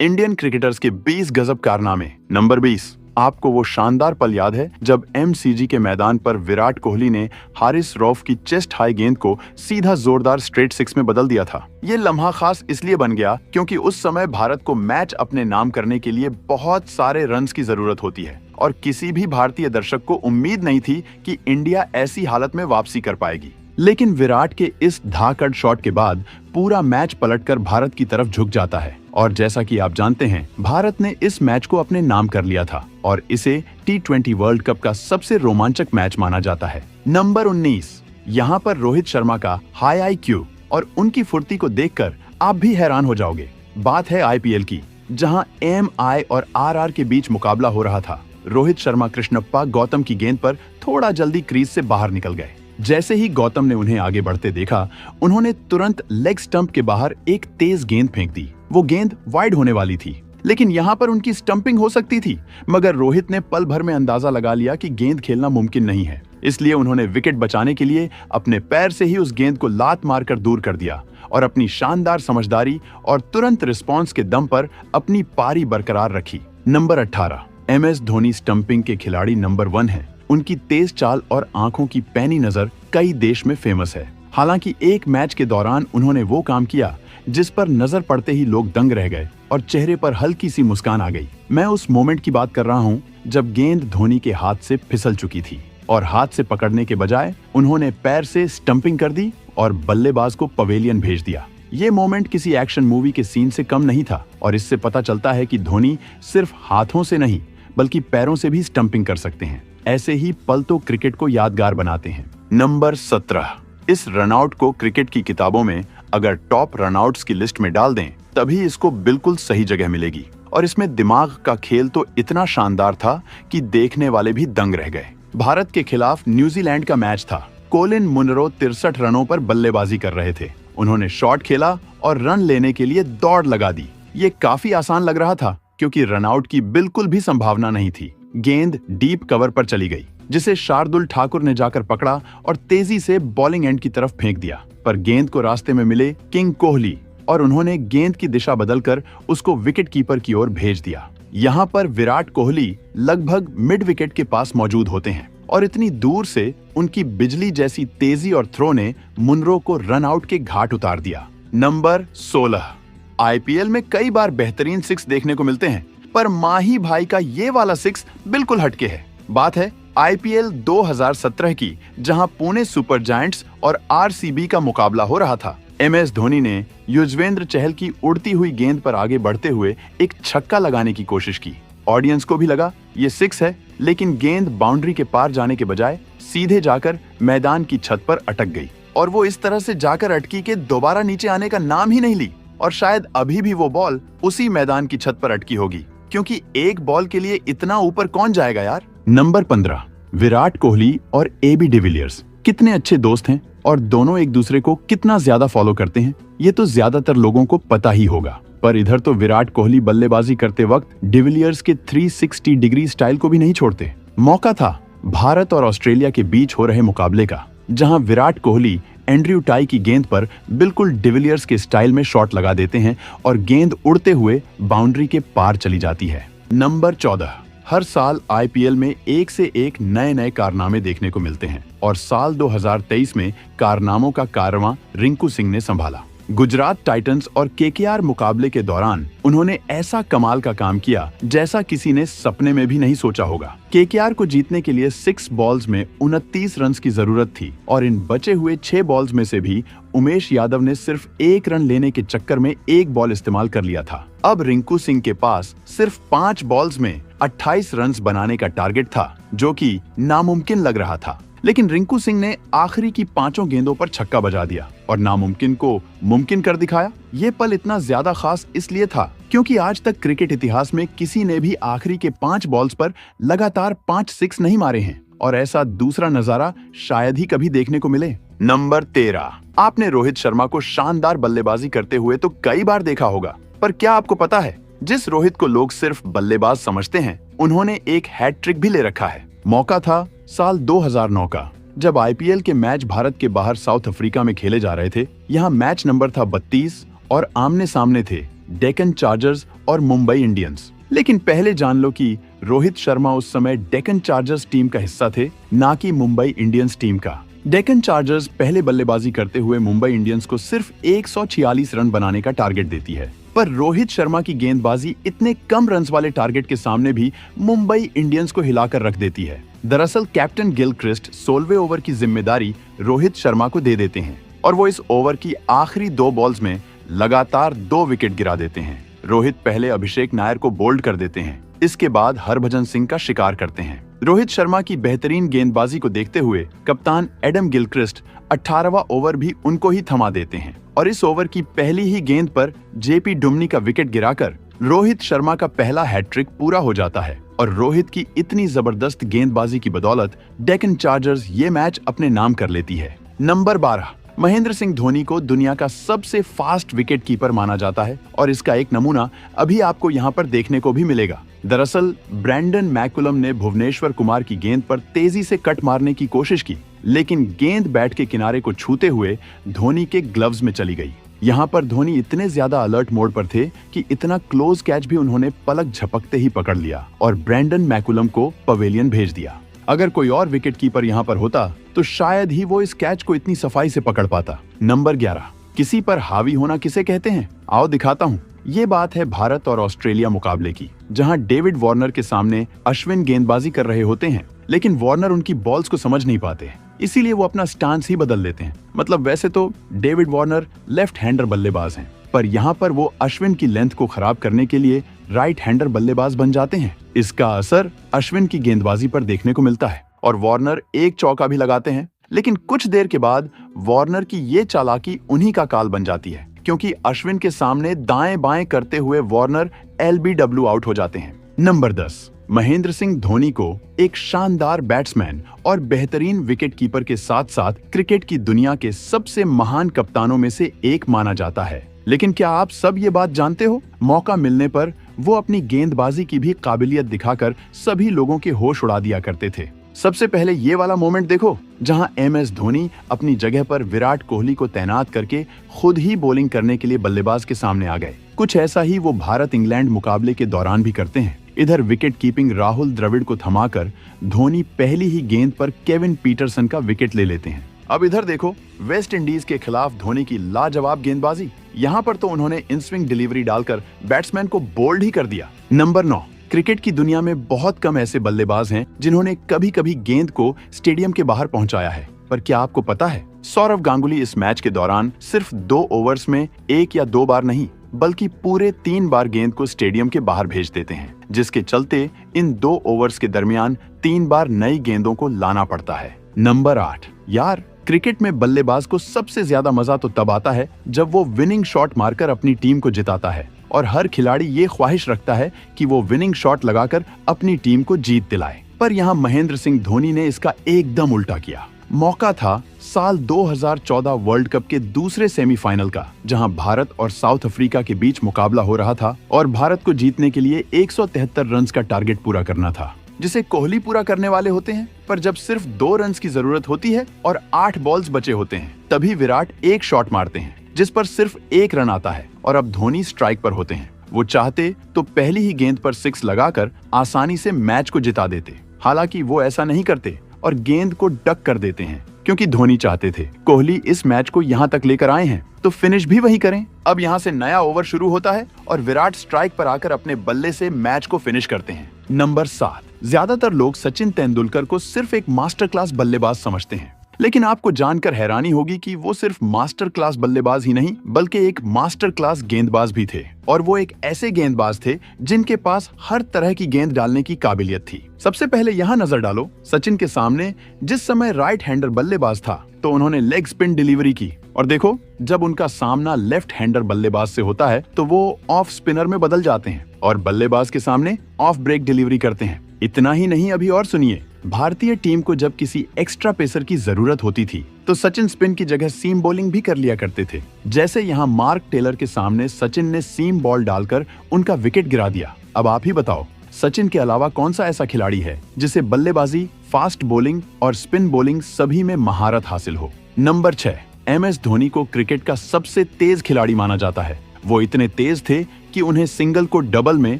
Indian cricketers के 20 गजब कारनामे। नंबर 20, आपको वो शानदार पल याद है जब एमसीजी के मैदान पर विराट कोहली ने हारिस रऊफ की चेस्ट हाई गेंद को सीधा जोरदार स्ट्रेट सिक्स में बदल दिया था। ये लम्हा खास इसलिए बन गया क्योंकि उस समय भारत को मैच अपने नाम करने के लिए बहुत सारे रन्स की जरूरत होती है और किसी भी भारतीय दर्शक को उम्मीद नहीं थी कि इंडिया ऐसी हालत में वापसी कर पाएगी। लेकिन विराट के इस धाकड़ शॉट के बाद पूरा मैच पलटकर भारत की तरफ झुक जाता है और जैसा कि आप जानते हैं, भारत ने इस मैच को अपने नाम कर लिया था और इसे T20 वर्ल्ड कप का सबसे रोमांचक मैच माना जाता है। नंबर 19, यहाँ पर रोहित शर्मा का हाई IQ और उनकी फुर्ती को देखकर आप भी हैरान हो जाओगे। बात है IPL की, जहाँ MI और RR के बीच मुकाबला हो रहा था। रोहित शर्मा कृष्णप्पा गौतम की गेंद पर थोड़ा जल्दी क्रीज से बाहर निकल गए। जैसे ही गौतम ने उन्हें आगे बढ़ते देखा, उन्होंने तुरंत लेग स्टंप के बाहर एक तेज गेंद फेंक दी। वो गेंद वाइड होने वाली थी, लेकिन यहाँ पर उनकी स्टंपिंग हो सकती थी, मगर रोहित ने पल भर में अंदाजा लगा लिया कि गेंद खेलना मुमकिन नहीं है। इसलिए उन्होंने विकेट बचाने के लिए अपने पैर से ही उस गेंद को लात मारकर दूर कर दिया और अपनी शानदार समझदारी और तुरंत रिस्पॉन्स के दम पर अपनी पारी बरकरार रखी। नंबर 18, MS धोनी स्टंपिंग के खिलाड़ी नंबर 1 है। उनकी तेज चाल और आंखों की पैनी नजर कई देश में फेमस है। हालांकि एक मैच के दौरान उन्होंने वो काम किया जिस पर नजर पड़ते ही लोग दंग रह गए और चेहरे पर हल्की सी मुस्कान आ गई। मैं उस मोमेंट की बात कर रहा हूँ जब गेंद धोनी के हाथ से फिसल चुकी थी और हाथ से पकड़ने के बजाय उन्होंने पैर से स्टंपिंग कर दी और बल्लेबाज को पवेलियन भेज दिया। ये मोमेंट किसी एक्शन मूवी के सीन से कम नहीं था और इससे पता चलता है कि धोनी सिर्फ हाथों से नहीं बल्कि पैरों से भी स्टंपिंग कर सकते हैं। ऐसे ही पल तो क्रिकेट को यादगार बनाते हैं। नंबर 17, इस रनआउट को क्रिकेट की किताबों में अगर टॉप रनआउट्स की लिस्ट में डाल दें तभी इसको बिल्कुल सही जगह मिलेगी और इसमें दिमाग का खेल तो इतना शानदार था कि देखने वाले भी दंग रह गए। भारत के खिलाफ न्यूजीलैंड का मैच था। कोलिन मुनरो 63 रनों पर बल्लेबाजी कर रहे थे। उन्होंने शॉट खेला और रन लेने के लिए दौड़ लगा दी। ये काफी आसान लग रहा था क्योंकि रनआउट की बिल्कुल भी संभावना नहीं थी। गेंद डीप कवर पर चली गई, जिसे शार्दुल ठाकुर ने जाकर पकड़ा और तेजी से बॉलिंग एंड की तरफ फेंक दिया। पर गेंद को रास्ते में मिले किंग कोहली और उन्होंने गेंद की दिशा बदलकर उसको विकेट कीपर की ओर भेज दिया। यहाँ पर विराट कोहली लगभग मिड विकेट के पास मौजूद होते हैं और इतनी दूर से उनकी बिजली जैसी तेजी और थ्रो ने मुनरो को रन आउट के घाट उतार दिया। नंबर 16, IPL में कई बार बेहतरीन सिक्स देखने को मिलते हैं, पर माही भाई का ये वाला सिक्स बिल्कुल हटके है। बात है IPL 2017 की, जहां पुणे सुपर जायंट्स और RCB का मुकाबला हो रहा था। MS धोनी ने युजवेंद्र चहल की उड़ती हुई गेंद पर आगे बढ़ते हुए एक छक्का लगाने की कोशिश की। ऑडियंस को भी लगा ये सिक्स है, लेकिन गेंद बाउंड्री के पार जाने के बजाय सीधे जाकर मैदान की छत पर अटक गई और वो इस तरह से जाकर अटकी कि दोबारा नीचे आने का नाम ही नहीं ली और शायद अभी भी वो बॉल उसी मैदान की छत पर अटकी होगी, क्योंकि एक बॉल के लिए इतना ऊपर कौन जाएगा यार। नंबर 15, विराट कोहली और AB डिविलियर्स कितने अच्छे दोस्त हैं और दोनों एक दूसरे को कितना ज्यादा फॉलो करते हैं, ये तो ज्यादातर लोगों को पता ही होगा। पर इधर तो विराट कोहली बल्लेबाजी करते वक्त डिविलियर्स के 360 डिग्री स्टाइल को भी नहीं छोड़ते। मौका था भारत और ऑस्ट्रेलिया के बीच हो रहे मुकाबले का, जहां विराट कोहली एंड्रयू टाई की गेंद पर बिल्कुल डिविलियर्स के स्टाइल में शॉट लगा देते हैं और गेंद उड़ते हुए बाउंड्री के पार चली जाती है। नंबर 14, हर साल IPL में एक से एक नए नए कारनामे देखने को मिलते हैं और साल 2023 में कारनामों का कारवां रिंकू सिंह ने संभाला। गुजरात टाइटंस और KKR मुकाबले के दौरान उन्होंने ऐसा कमाल का काम किया जैसा किसी ने सपने में भी नहीं सोचा होगा। KKR को जीतने के लिए 6 बॉल्स में 29 रन की जरूरत थी और इन बचे हुए 6 बॉल्स में से भी उमेश यादव ने सिर्फ 1 रन लेने के चक्कर में 1 बॉल इस्तेमाल कर लिया था। अब रिंकू सिंह के पास सिर्फ 5 बॉल्स में 28 रन बनाने का टारगेट था, जो कि नामुमकिन लग रहा था। लेकिन रिंकू सिंह ने आखिरी की 5 गेंदों पर छक्का बजा दिया और नामुमकिन को मुमकिन कर दिखाया। ये पल इतना ज्यादा खास इसलिए था क्योंकि आज तक क्रिकेट इतिहास में किसी ने भी आखिरी के 5 बॉल्स पर लगातार 5 सिक्स नहीं मारे हैं और ऐसा दूसरा नजारा शायद ही कभी देखने को मिले। नंबर 13, आपने रोहित शर्मा को शानदार बल्लेबाजी करते हुए तो कई बार देखा होगा, पर क्या आपको पता है जिस रोहित को लोग सिर्फ बल्लेबाज समझते हैं, उन्होंने एक हैट्रिक भी ले रखा है। मौका था साल 2009 का, जब IPL के मैच भारत के बाहर साउथ अफ्रीका में खेले जा रहे थे। यहाँ मैच नंबर था 32 और आमने सामने थे डेक्कन चार्जर्स और मुंबई इंडियंस। लेकिन पहले जान लो कि रोहित शर्मा उस समय डेक्कन चार्जर्स टीम का हिस्सा थे, ना कि मुंबई इंडियंस टीम का। डेक्कन चार्जर्स पहले बल्लेबाजी करते हुए मुंबई इंडियंस को सिर्फ 146 रन बनाने का टारगेट देती है, पर रोहित शर्मा की गेंदबाजी इतने कम रन्स वाले टारगेट के सामने भी मुंबई इंडियंस को हिलाकर रख देती है। दरअसल कैप्टन गिलक्रिस्ट 16वें ओवर की जिम्मेदारी रोहित शर्मा को दे देते हैं और वो इस ओवर की आखिरी 2 बॉल्स में लगातार 2 विकेट गिरा देते हैं। रोहित पहले अभिषेक नायर को बोल्ड कर देते हैं, इसके बाद हरभजन सिंह का शिकार करते हैं। रोहित शर्मा की बेहतरीन गेंदबाजी को देखते हुए कप्तान एडम गिलक्रिस्ट 18वां ओवर भी उनको ही थमा देते हैं और इस ओवर की पहली ही गेंद पर जेपी डुमनी का विकेट गिराकर रोहित शर्मा का पहला हैट्रिक पूरा हो जाता है और रोहित की इतनी जबरदस्त गेंदबाजी की बदौलत डेक्कन चार्जर्स ये मैच अपने नाम कर लेती है। नंबर 12, महेंद्र सिंह धोनी को दुनिया का सबसे फास्ट विकेट कीपर माना जाता है और इसका एक नमूना अभी आपको यहाँ पर देखने को भी मिलेगा। दरअसल ब्रैंडन मैकुलम ने भुवनेश्वर कुमार की गेंद पर तेजी से कट मारने की कोशिश की, लेकिन गेंद बैट के किनारे को छूते हुए धोनी के ग्लव्स में चली गई। यहाँ पर धोनी इतने ज्यादा अलर्ट मोड पर थे कि इतना क्लोज कैच भी उन्होंने पलक झपकते ही पकड़ लिया और ब्रैंडन मैकुलम को पवेलियन भेज दिया। अगर कोई और विकेट कीपर यहाँ पर होता तो शायद ही वो इस कैच को इतनी सफाई से पकड़ पाता। नंबर 11, किसी पर हावी होना किसे कहते हैं? आओ दिखाता हूँ। ये बात है भारत और ऑस्ट्रेलिया मुकाबले की, जहां डेविड वार्नर के सामने अश्विन गेंदबाजी कर रहे होते हैं, लेकिन वार्नर उनकी बॉल्स को समझ नहीं पाते, इसीलिए वो अपना स्टांस ही बदल लेते हैं। मतलब वैसे तो डेविड वार्नर लेफ्ट हैंडर बल्लेबाज हैं, पर यहाँ पर वो अश्विन की लेंथ को खराब करने के लिए राइट हैंडर बल्लेबाज बन जाते हैं। इसका असर अश्विन की गेंदबाजी पर देखने को मिलता है और वार्नर एक चौका भी लगाते हैं, लेकिन कुछ देर के बाद वार्नर की ये चालाकी उन्हीं का काल बन जाती है, क्योंकि अश्विन के सामने दाएं बाएं करते हुए वार्नर LBW आउट हो जाते हैं। नंबर 10, महेंद्र सिंह धोनी को एक शानदार बैट्समैन और बेहतरीन विकेट कीपर के साथ साथ क्रिकेट की दुनिया के सबसे महान कप्तानों में से एक माना जाता है। लेकिन क्या आप सब ये बात जानते हो? मौका मिलने पर वो अपनी गेंदबाजी की भी काबिलियत दिखाकर सभी लोगों के होश उड़ा दिया करते थे। सबसे पहले ये वाला मोमेंट देखो, जहां MS धोनी अपनी जगह पर विराट कोहली को तैनात करके खुद ही बॉलिंग करने के लिए बल्लेबाज के सामने आ गए। कुछ ऐसा ही वो भारत इंग्लैंड मुकाबले के दौरान भी करते हैं। इधर विकेट कीपिंग राहुल द्रविड़ को थमाकर धोनी पहली ही गेंद पर केविन पीटरसन का विकेट ले लेते हैं। अब इधर देखो, वेस्ट इंडीज के खिलाफ धोनी की लाजवाब गेंदबाजी। यहाँ पर तो उन्होंने इन स्विंग डिलीवरी डालकर बैट्समैन को बोल्ड ही कर दिया। नंबर 9, क्रिकेट की दुनिया में बहुत कम ऐसे बल्लेबाज हैं जिन्होंने कभी कभी गेंद को स्टेडियम के बाहर पहुंचाया है, पर क्या आपको पता है सौरव गांगुली इस मैच के दौरान सिर्फ 2 ओवर्स में 1 या 2 बार नहीं बल्कि पूरे 3 बार गेंद को स्टेडियम के बाहर भेज देते हैं, जिसके चलते इन 2 ओवर्स के दरमियान 3 बार नई गेंदों को लाना पड़ता है। नंबर 8, यार क्रिकेट में बल्लेबाज को सबसे ज्यादा मजा तो तब आता है जब वो विनिंग शॉट मारकर अपनी टीम को जिताता है और हर खिलाड़ी ये ख्वाहिश रखता है कि वो विनिंग शॉट लगाकर अपनी टीम को जीत दिलाए। पर यहाँ महेंद्र सिंह धोनी ने इसका एकदम उल्टा किया। मौका था साल 2014 वर्ल्ड कप के दूसरे सेमीफाइनल का, जहां भारत और साउथ अफ्रीका के बीच मुकाबला हो रहा था और भारत को जीतने के लिए 173 रन का टारगेट पूरा करना था, जिसे कोहली पूरा करने वाले होते हैं। पर जब सिर्फ 2 रन की जरूरत होती है और 8 बॉल्स बचे होते हैं, तभी विराट एक शॉट मारते हैं जिस पर सिर्फ 1 रन आता है और अब धोनी स्ट्राइक पर होते हैं। वो चाहते तो पहली ही गेंद पर 6 लगाकर आसानी से मैच को जिता देते, हालांकि वो ऐसा नहीं करते और गेंद को डक कर देते हैं, क्योंकि धोनी चाहते थे कोहली इस मैच को यहाँ तक लेकर आए हैं तो फिनिश भी वही करें। अब यहाँ से नया ओवर शुरू होता है और विराट स्ट्राइक पर आकर अपने बल्ले से मैच को फिनिश करते हैं। नंबर 7, ज्यादातर लोग सचिन तेंदुलकर को सिर्फ एक मास्टर क्लास बल्लेबाज समझते हैं, लेकिन आपको जानकर हैरानी होगी कि वो सिर्फ मास्टर क्लास बल्लेबाज ही नहीं बल्कि एक मास्टर क्लास गेंदबाज भी थे। और वो एक ऐसे गेंदबाज थे जिनके पास हर तरह की गेंद डालने की काबिलियत थी। सबसे पहले यहाँ नजर डालो, सचिन के सामने जिस समय राइट हैंडर बल्लेबाज था तो उन्होंने लेग स्पिन डिलीवरी की, और देखो जब उनका सामना लेफ्ट हैंडर बल्लेबाज से होता है तो वो ऑफ स्पिनर में बदल जाते हैं और बल्लेबाज के सामने ऑफ ब्रेक डिलीवरी करते हैं। इतना ही नहीं, अभी और सुनिए, भारतीय टीम को जब किसी एक्स्ट्रा पेसर की जरूरत होती थी तो सचिन स्पिन की जगह सीम बॉलिंग भी कर लिया करते थे। जैसे यहाँ मार्क टेलर के सामने सचिन ने सीम बॉल डालकर उनका विकेट गिरा दिया। अब आप ही बताओ, सचिन के अलावा कौन सा ऐसा खिलाड़ी है जिसे बल्लेबाजी, फास्ट बॉलिंग और स्पिन बॉलिंग सभी में महारत हासिल हो। नंबर 6, MS धोनी को क्रिकेट का सबसे तेज खिलाड़ी माना जाता है। वो इतने तेज थे कि उन्हें सिंगल को डबल में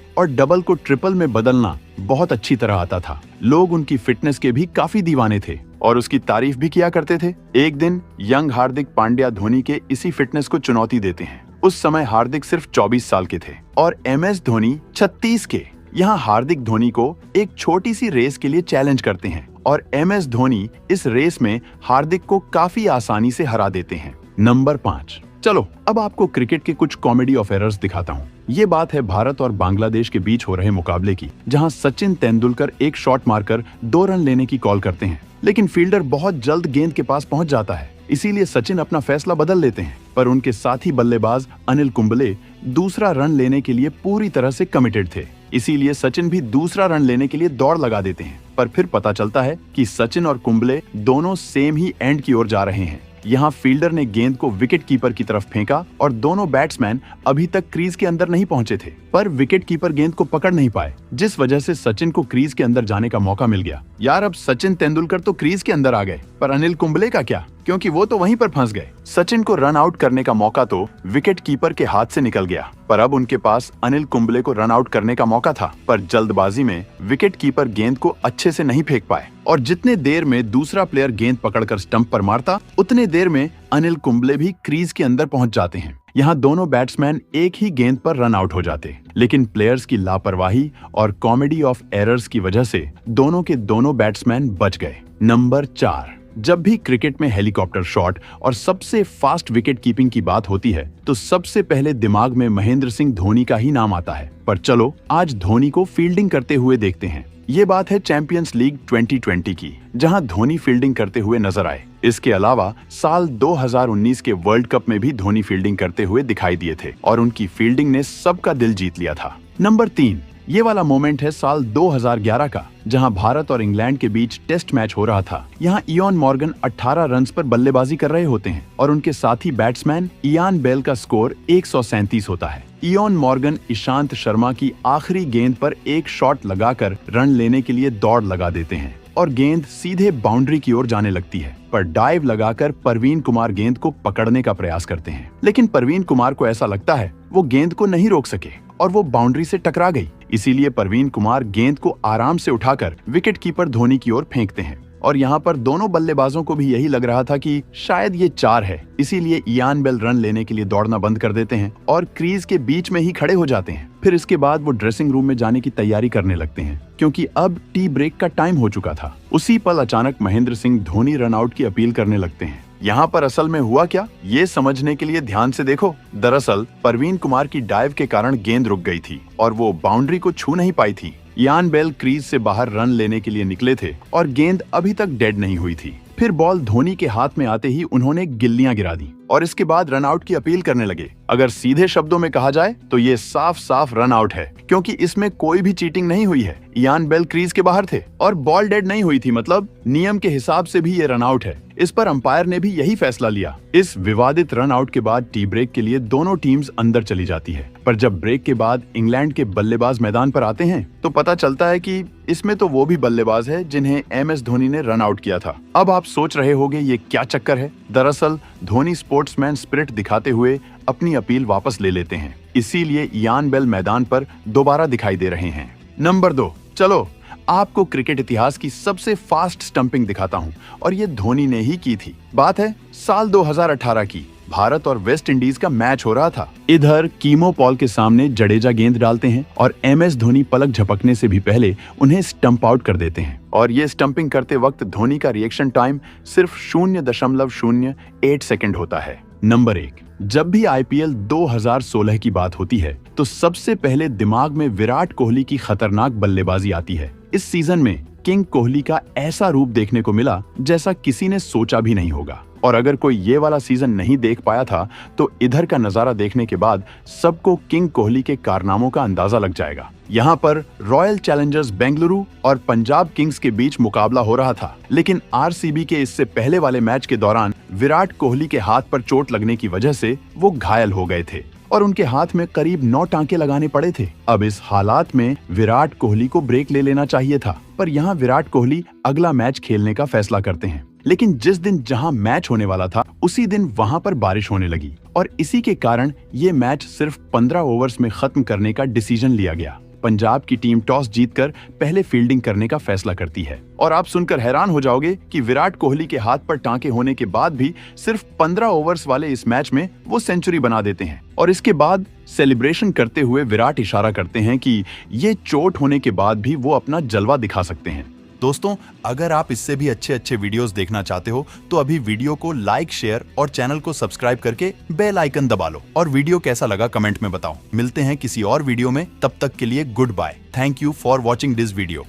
और डबल को ट्रिपल में बदलना बहुत अच्छी तरह आता था। लोग उनकी फिटनेस के भी काफी दीवाने थे और उसकी तारीफ भी किया करते थे। एक दिन यंग हार्दिक पांड्या धोनी के इसी फिटनेस को चुनौती देते हैं। उस समय हार्दिक सिर्फ 24 साल के थे और MS धोनी 36 के। यहाँ हार्दिक धोनी को एक छोटी सी रेस के लिए चैलेंज करते हैं और MS धोनी इस रेस में हार्दिक को काफी आसानी से हरा देते हैं। नंबर 5। चलो अब आपको क्रिकेट के कुछ कॉमेडी ऑफ एरर्स दिखाता हूँ। ये बात है भारत और बांग्लादेश के बीच हो रहे मुकाबले की, जहां सचिन तेंदुलकर एक शॉट मारकर 2 रन लेने की कॉल करते हैं, लेकिन फील्डर बहुत जल्द गेंद के पास पहुंच जाता है। इसीलिए सचिन अपना फैसला बदल लेते हैं, पर उनके साथी बल्लेबाज अनिल कुंबले दूसरा रन लेने के लिए पूरी तरह से कमिटेड थे। इसीलिए सचिन भी दूसरा रन लेने के लिए दौड़ लगा देते हैं, पर फिर पता चलता है कि सचिन और कुंबले दोनों सेम ही एंड की ओर जा रहे हैं। यहाँ फील्डर ने गेंद को विकेट कीपर की तरफ फेंका और दोनों बैट्समैन अभी तक क्रीज के अंदर नहीं पहुंचे थे, पर विकेट कीपर गेंद को पकड़ नहीं पाए, जिस वजह से सचिन को क्रीज के अंदर जाने का मौका मिल गया। यार अब सचिन तेंदुलकर तो क्रीज के अंदर आ गए, पर अनिल कुंबले का क्या, क्योंकि वो तो वहीं पर फंस गए। सचिन को रन आउट करने का मौका तो विकेट कीपर के हाथ से निकल गया, पर अब उनके पास अनिल कुंबले को रन आउट करने का मौका था, पर जल्दबाजी में विकेट कीपर गेंद को अच्छे से नहीं फेंक पाए और जितने देर में दूसरा प्लेयर गेंद पकड़कर स्टंप पर मारता, उतने देर में अनिल कुंबले भी क्रीज के अंदर पहुंच जाते हैं। यहाँ दोनों बैट्समैन एक ही गेंद पर रन आउट हो जाते, लेकिन प्लेयर्स की लापरवाही और कॉमेडी ऑफ एरर्स की वजह से दोनों के दोनों बैट्समैन बच गए। नंबर 4। जब भी क्रिकेट में हेलीकॉप्टर शॉट और सबसे फास्ट विकेट कीपिंग की बात होती है, तो सबसे पहले दिमाग में महेंद्र सिंह धोनी का ही नाम आता है। पर चलो आज धोनी को फील्डिंग करते हुए देखते हैं। ये बात है चैंपियंस लीग 2020 की, जहां धोनी फील्डिंग करते हुए नजर आए। इसके अलावा साल 2019 के वर्ल्ड कप में भी धोनी फील्डिंग करते हुए दिखाई दिए थे और उनकी फील्डिंग ने सबका दिल जीत लिया था। नंबर 3। ये वाला मोमेंट है साल 2011 का, जहां भारत और इंग्लैंड के बीच टेस्ट मैच हो रहा था। यहां इयान मॉर्गन 18 रन्स पर बल्लेबाजी कर रहे होते हैं और उनके साथी बैट्समैन इयान बेल का स्कोर 137 होता है। इयान मॉर्गन ईशांत शर्मा की आखिरी गेंद पर एक शॉट लगाकर रन लेने के लिए दौड़ लगा देते हैं और गेंद सीधे बाउंड्री की ओर जाने लगती है, पर डाइव लगाकर परवीन कुमार गेंद को पकड़ने का प्रयास करते हैं, लेकिन परवीन कुमार को ऐसा लगता है वो गेंद को नहीं रोक सके और वो बाउंड्री से टकरा गई। इसीलिए परवीन कुमार गेंद को आराम से उठाकर विकेट कीपर धोनी की ओर फेंकते हैं और यहाँ पर दोनों बल्लेबाजों को भी यही लग रहा था कि शायद ये 4 है, इसीलिए इयान बेल रन लेने के लिए दौड़ना बंद कर देते हैं और क्रीज के बीच में ही खड़े हो जाते हैं। फिर इसके बाद वो ड्रेसिंग रूम में जाने की तैयारी करने लगते हैं, क्योंकि अब टी ब्रेक का टाइम हो चुका था। उसी पल अचानक महेंद्र सिंह धोनी रन आउट की अपील करने लगते हैं। यहाँ पर असल में हुआ क्या, ये समझने के लिए ध्यान से देखो। दरअसल परवीन कुमार की डाइव के कारण गेंद रुक गई थी और वो बाउंड्री को छू नहीं पाई थी। इयान बेल क्रीज से बाहर रन लेने के लिए निकले थे और गेंद अभी तक डेड नहीं हुई थी। फिर बॉल धोनी के हाथ में आते ही उन्होंने गिल्लियां गिरा दी और इसके बाद रन आउट की अपील करने लगे। अगर सीधे शब्दों में कहा जाए तो ये साफ साफ रन आउट है, क्योंकि इसमें कोई भी चीटिंग नहीं हुई है। इयान बेल क्रीज के बाहर थे और बॉल डेड नहीं हुई थी, मतलब नियम के हिसाब से भी ये रन आउट है। इस पर अंपायर ने भी यही फैसला लिया। इस विवादित रन आउट के बाद टी ब्रेक के लिए दोनों टीम्स अंदर चली जाती है, पर जब ब्रेक के बाद इंग्लैंड के बल्लेबाज मैदान पर आते हैं तो पता चलता है कि इसमें तो वो भी बल्लेबाज है जिन्हें MS धोनी ने रन आउट किया था। अब आप सोच रहे होंगे ये क्या चक्कर है। दरअसल धोनी स्पोर्ट्समैन स्पिरिट दिखाते हुए अपनी अपील वापस ले लेते हैं, इसीलिए इयान बेल मैदान पर दोबारा दिखाई दे रहे हैं। नंबर 2। चलो आपको क्रिकेट इतिहास की सबसे फास्ट स्टंपिंग दिखाता हूं और ये धोनी ने ही की थी। बात है साल 2018 की। भारत और वेस्ट इंडीज का मैच हो रहा था। इधर कीमो पॉल के सामने जडेजा गेंद डालते हैं और MS धोनी पलक झपकने से भी पहले उन्हें स्टंप आउट कर देते हैं और ये स्टंपिंग करते वक्त धोनी का रिएक्शन टाइम सिर्फ 0.08 सेकंड होता है। नंबर 1। जब भी IPL 2016 की बात होती है तो सबसे पहले दिमाग में विराट कोहली की खतरनाक बल्लेबाजी आती है। इस सीजन में किंग कोहली का ऐसा रूप देखने को मिला जैसा किसी ने सोचा भी नहीं होगा, और अगर कोई ये वाला सीजन नहीं देख पाया था तो इधर का नजारा देखने के बाद सबको किंग कोहली के कारनामों का अंदाजा लग जाएगा। यहाँ पर रॉयल चैलेंजर्स बेंगलुरु और पंजाब किंग्स के बीच मुकाबला हो रहा था, लेकिन RCB के इससे पहले वाले मैच के दौरान विराट कोहली के हाथ पर चोट लगने की वजह से वो घायल हो गए थे और उनके हाथ में करीब 9 टांके लगाने पड़े थे। अब इस हालात में विराट कोहली को ब्रेक ले लेना चाहिए था, पर यहाँ विराट कोहली अगला मैच खेलने का फैसला करते हैं लेकिन जिस दिन जहां मैच होने वाला था उसी दिन वहां पर बारिश होने लगी और इसी के कारण ये मैच सिर्फ 15 ओवर्स में खत्म करने का डिसीजन लिया गया। पंजाब की टीम टॉस जीतकर पहले फील्डिंग करने का फैसला करती है और आप सुनकर हैरान हो जाओगे कि विराट कोहली के हाथ पर टांके होने के बाद भी सिर्फ 15 ओवर्स वाले इस मैच में वो सेंचुरी बना देते हैं। और इसके बाद सेलिब्रेशन करते हुए विराट इशारा करते हैं कि ये चोट होने के बाद भी वो अपना जलवा दिखा सकते हैं। दोस्तों, अगर आप इससे भी अच्छे वीडियोस देखना चाहते हो तो अभी वीडियो को लाइक, शेयर और चैनल को सब्सक्राइब करके बेल आइकन दबा लो और वीडियो कैसा लगा कमेंट में बताओ। मिलते हैं किसी और वीडियो में, तब तक के लिए goodbye. Thank you for watching this video.